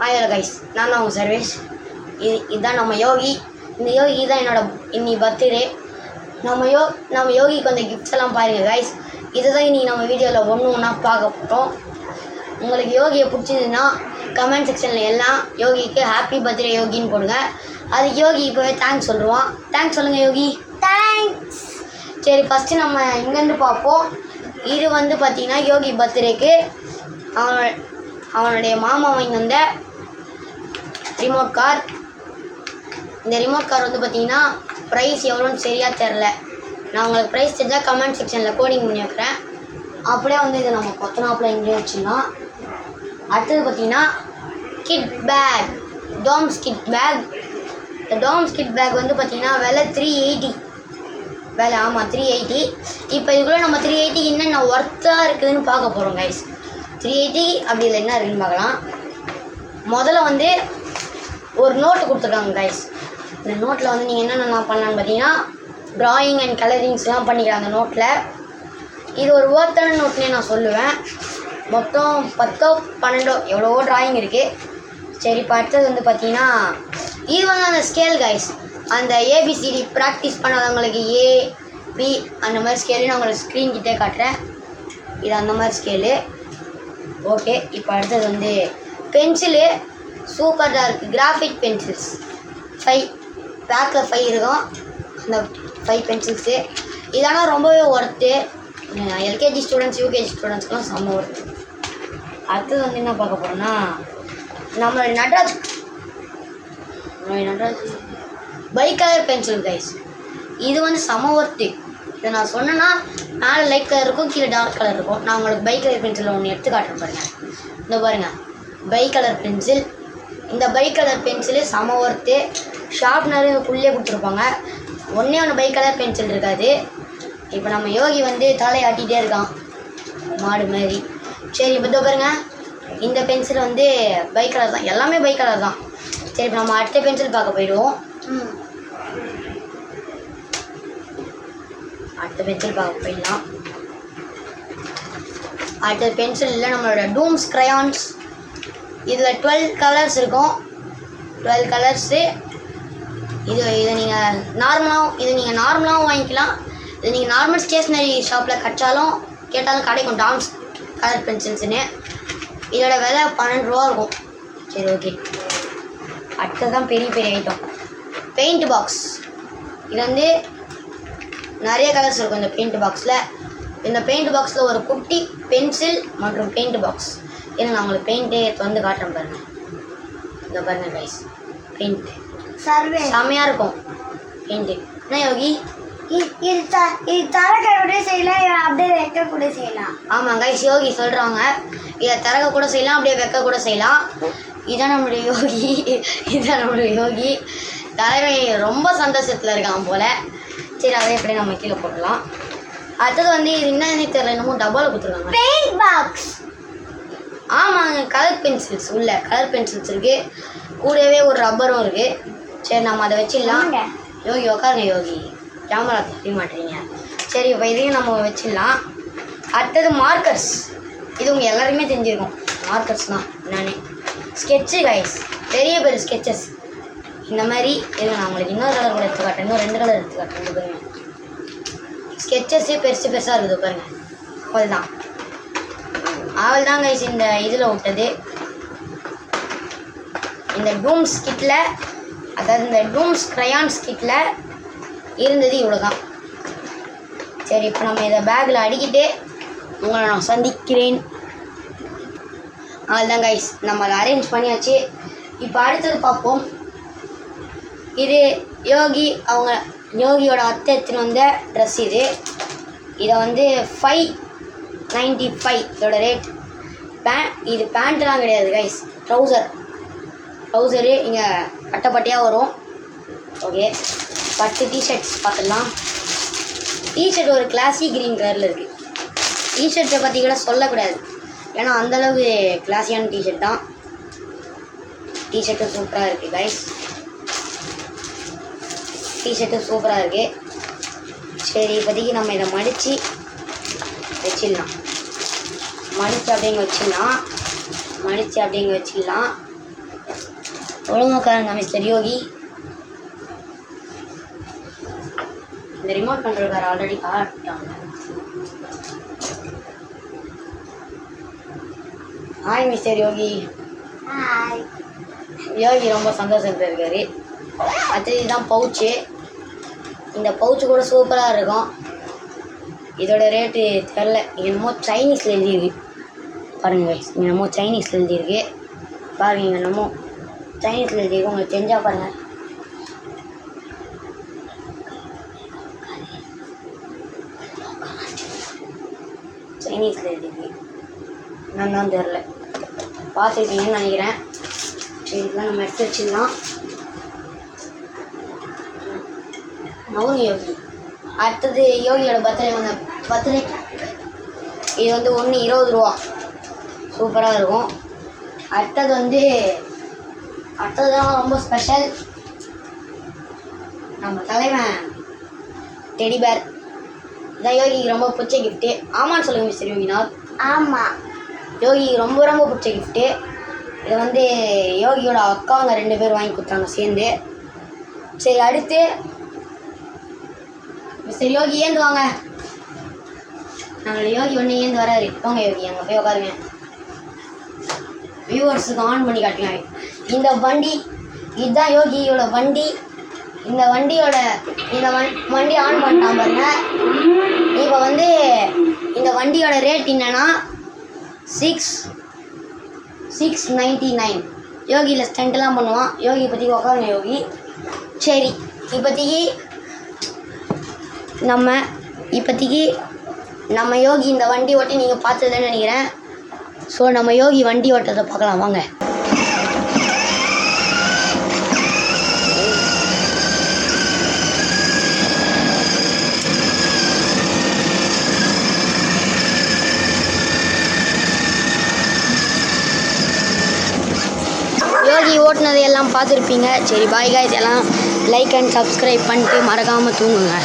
Hello guys, நான் தான் உங்கள் சர்வேஷ். இதுதான் நம்ம யோகி. இந்த யோகி தான் இன்னைக்கு பர்த்டே. நம்ம யோகிக்கு அந்த கிஃப்ட்ஸ் எல்லாம் பாருங்கள் கைஸ். இதை தான் இன்றைக்கி நம்ம வீடியோவில் ஒன்றா பார்க்க போகிறோம். உங்களுக்கு யோகியை பிடிச்சதுன்னா கமெண்ட் செக்ஷனில் எல்லாம் யோகிக்கு ஹாப்பி பர்த்டே யோகின்னு போடுங்க. அதுக்கு யோகி இப்போவே தேங்க்ஸ் சொல்லுவான். தேங்க்ஸ் சொல்லுங்கள் யோகி. தேங்க்ஸ். சரி, ஃபஸ்ட்டு நம்ம இங்கேருந்து பார்ப்போம். இது பார்த்திங்கன்னா யோகி பர்த்டேக்கு அவனுடைய மாமா வாங்கி வந்த ரிமோட் கார். இந்த ரிமோட் கார் பார்த்திங்கன்னா ப்ரைஸ் எவ்வளோன்னு சரியாக தெரில. நான் உங்களுக்கு ப்ரைஸ் தெரிஞ்சால் கமெண்ட் செக்ஷனில் கோடிங் பண்ணி வைக்கிறேன். அப்படியே இதை நம்ம கொத்தனாப்பில் இங்கே வச்சுக்கலாம். அடுத்தது பார்த்திங்கன்னா kit bag, Toms kit bag. இந்த டாம்ஸ் கிட் பேக் பார்த்திங்கன்னா விலை 380. விலை ஆமாம் 380. இப்போ இதுக்குள்ளே நம்ம 380 என்னென்ன ஒர்த்தாக இருக்குதுன்னு பார்க்க போகிறோம் கைஸ். 380 அப்படி இல்லை என்ன இருக்குதுன்னு பார்க்கலாம். முதல்ல ஒரு நோட்டு கொடுத்துருக்காங்க கைஸ். இந்த நோட்டில் நீங்கள் என்னென்னலாம் பண்ணலான்னு பார்த்தீங்கன்னா ட்ராயிங் அண்ட் கலரிங்ஸ்லாம் பண்ணிக்கலாம் அந்த நோட்டில். இது ஒரு ஒர்த்தான நோட்னே நான் சொல்லுவேன். மொத்தம் 10 12 எவ்வளவோ ட்ராயிங் இருக்குது. சரி, இப்போ அடுத்தது பார்த்தீங்கன்னா இது அந்த ஸ்கேல் கைஸ். அந்த ஏபிசிடி ப்ராக்டிஸ் பண்ணாதவங்களுக்கு ஏ பி அந்த மாதிரி ஸ்கேலு நான் உங்களுக்கு ஸ்க்ரீன் கிட்டே காட்டுறேன். இது அந்த மாதிரி ஸ்கேலு. ஓகே, இப்போ அடுத்தது பென்சிலு சூப்பராக இருக்குது. கிராஃபிக் பென்சில்ஸ் 5 பேக்கில் 5 இருக்கும். அந்த 5 பென்சில்ஸு இதெல்லாம் ரொம்பவே ஒர்த்து. எல்கேஜி ஸ்டூடெண்ட்ஸ் யூகேஜி ஸ்டூடெண்ட்ஸ்க்குலாம் செம்ம ஒர்த்து. அடுத்தது என்ன பார்க்க போகிறோன்னா நம்மளுடைய நட்ராஜ் பை கலர் பென்சில் கைஸ். இது செம ஒர்த்து. இதை நான் சொன்னேன்னா மேலே லைட் கலர் இருக்கும், கீழே டார்க் கலர் இருக்கும். நான் உங்களுக்கு பை கலர் பென்சில் ஒன்று எடுத்து காட்டுறேன் பாருங்கள். இந்த பாருங்கள் பை கலர் பென்சில். இந்த பை கலர் பென்சிலு செம ஒர்த்து. ஷார்ப்னர் இதுக்குள்ளே கொடுத்துருப்பாங்க. ஒன்று பை கலர் பென்சில் இருக்காது. இப்போ நம்ம யோகி தலை ஆட்டிகிட்டே இருக்கான் மாடு மாதிரி. சரி, இப்போ பாருங்க இந்த பென்சில் பை கலர் தான், எல்லாமே பை கலர் தான். சரி, இப்போ நம்ம அடுத்த பென்சில் பார்க்க போயிடுவோம். அடுத்த பென்சில் பார்க்க போயிடலாம். அடுத்த பென்சிலில் நம்மளோட டூம்ஸ் க்ரையான்ஸ். இதில் 12 கலர்ஸ் இருக்கும். 12 கலர்ஸு. இதை நீங்கள் நார்மலாகவும் வாங்கிக்கலாம். இது நீங்கள் நார்மல் ஸ்டேஷ்னரி ஷாப்பில் கேட்டாலும் கிடைக்கும் டாம்ஸ் கலர் பென்சில்ஸுன்னு. இதோட விலை 12 ரூபா இருக்கும். சரி, ஓகே. அடுத்தது தான் பெரிய ஐட்டம் பெயிண்ட் பாக்ஸ். இது நிறைய கலர்ஸ் இருக்கும் இந்த பெயிண்ட் பாக்ஸில். இந்த பெயிண்ட் பாக்ஸில் ஒரு குட்டி பென்சில் மற்றும் பெயிண்ட் பாக்ஸ். ஏன்னா நான் உங்களுக்கு பெயிண்ட்டே காட்டுறேன் பாருங்கள். இந்த பாருங்கள் கைஸ், பெயிண்ட் செம்மையாக இருக்கும் பெயிண்ட்டு. என்ன யோகி, இது தரக்க கூட செய்யலாம், அப்படியே வைக்க கூட செய்யலாம். ஆமாம் கைஸ், யோகி சொல்கிறாங்க இதை திறக்க கூட செய்யலாம், அப்படியே வைக்க கூட செய்யலாம். இதுதான் நம்மளுடைய யோகி. தலைமை ரொம்ப சந்தோஷத்தில் இருக்கான் போல். சரி, அதை எப்படி நம்ம கீழே போடலாம். அடுத்தது இது என்னன்னு தெரியல, என்னமோ டப்பாவில் கொடுத்துருக்காங்க. Paint box. ஆமாங்க, கலர் பென்சில்ஸ். உள்ள கலர் பென்சில்ஸ் இருக்குது, கூடவே ஒரு ரப்பரும் இருக்குது. சரி, நம்ம அதை வச்சிடலாம். யோகி உட்காருங்க யோகி, கேமரா தெரிய மாட்டேறீங்க. சரி, இப்போ இதையும் நம்ம வச்சிடலாம். அடுத்தது மார்க்கர்ஸ். இது உங்கள் எல்லாருமே தெரிஞ்சிருக்கும். மார்க்கர்ஸ் தான் என்னன்னு. ஸ்கெட்சு கைஸ், பெரிய ஸ்கெட்சஸ் இந்த மாதிரி இருங்க. நான் உங்களுக்கு இன்னொரு கலர் கூட எடுத்து காட்டுறேன். இன்னும் 2 கலர் எடுத்து காட்டுறேன். பாருங்கள், ஸ்கெட்சஸ்ஸு பெருசாக இருக்குது பாருங்கள். அவள் தான் கைஸ் இந்த இதில் விட்டது. இந்த டூம்ஸ் கிட்டில், அதாவது இந்த டூம்ஸ் க்ரையான்ஸ் கிட்டில் இருந்தது இவ்வளோ தான். சரி, இப்போ நம்ம இதை பேக்கில் அடிக்கிட்டு உங்களை நான் சந்திக்கிறேன். அவள் தான் கைஸ், நம்ம அதை அரேஞ்ச் பண்ணியாச்சு. இப்போ அடுத்தது பார்ப்போம். இது யோகியோட அத்தை எடுத்துன்னு வந்த ட்ரெஸ். இதை 595 இதோட ரேட். இது பேண்ட்லாம் கிடையாது கைஸ், ட்ரௌசரு இங்கே பட்டையாக வரும். ஓகே, 10 டிஷர்ட்ஸ் பார்த்துடலாம். டிஷர்ட் ஒரு கிளாசி க்ரீன் கலரில் இருக்குது. டிஷர்ட்டை பற்றி கூட சொல்லக்கூடாது, ஏன்னா அந்தளவு கிளாஸியான டிஷர்ட் தான். டிஷர்ட்டும் சூப்பராக இருக்குது கைஸ். சரி, இப்போதைக்கு நம்ம இதை மடித்து வச்சிடலாம். மடித்து அப்படிங்க வச்சிடலாம். ஒழுங்கா உட்காருங்க மிஸ்டர் யோகி. இந்த ரிமோட் கண்ட்ரோல்கார் ஆல்ரெடி காட்டாங்க. ஹாய் மிஸ்டர் யோகி. ஹாய். யோகி ரொம்ப சந்தோஷத்தில் இருக்காரு. அடுத்தது இதுதான் பவுச்சு. இந்த பவுச்சு கூட சூப்பராக இருக்கும். இதோட ரேட்டு தெரில. என்னமோ சைனீஸில் எழுதியிருக்கு பாருங்கள். என்னமோ சைனீஸில் எழுதியிருக்கு பாருங்கள். என்னமோ சைனீஸில் எழுதியிருக்கு. உங்களுக்கு தெரிஞ்சால் பாருங்கள். சைனீஸில் எழுதியிருக்கு. என்னன்னு தெரில. பார்த்துருக்கீங்கன்னு நினைக்கிறேன். இதெல்லாம் நம்ம எடுத்து வச்சுக்கலாம். நவன் யோகி. அடுத்தது யோகியோட பர்த்டே இது வந்து 1 20 ரூபா. சூப்பராக இருக்கும். அடுத்ததுதான் ரொம்ப ஸ்பெஷல். நம்ம தலைவன் டெடி பேர். இதான் யோகிக்கு ரொம்ப பிடிச்ச கிஃப்ட்டு. ஆமான்னு சொல்லுங்கள் மிஸ்டர் யோகிநாத். ஆமாம். யோகிக்கு ரொம்ப ரொம்ப பிடிச்ச கிஃப்ட்டு. இதை வந்து யோகியோட அக்காங்க 2 பேர் வாங்கி கொடுத்தாங்க சேர்ந்து. சரி, அடுத்து மிஸ்டர் யோகி ஏந்து வாங்க. நாங்கள் யோகி ஒன்று ஏந்து வராரு. போங்க யோகி, அங்கே போய் உட்காருங்க. வியூவர்ஸுக்கு ஆன் பண்ணி காட்டுங்க. இந்த வண்டி இதுதான் யோகியோட வண்டி. இந்த வண்டி ஆன் பண்ணிட்டான் பாருங்க. இப்போ வந்து இந்த வண்டியோட ரேட் என்னன்னா 699. யோகியில் ஸ்டண்ட்லாம் பண்ணுவான். யோகி பற்றி உட்காருங்க யோகி. சரி, இப்போதைக்கு நம்ம யோகி இந்த வண்டி ஓட்டி நீங்கள் பார்த்ததுன்னு நினைக்கிறேன். ஸோ நம்ம யோகி வண்டி ஓட்டத்தை பார்க்கலாம் வாங்க. யோகி ஓட்டுனதை எல்லாம் பார்த்துருப்பீங்க. சரி, பாய் காய்ஸ். எல்லாம் லைக் அண்ட் சப்ஸ்கிரைப் பண்ணிட்டு மறக்காமல் தூங்குங்க.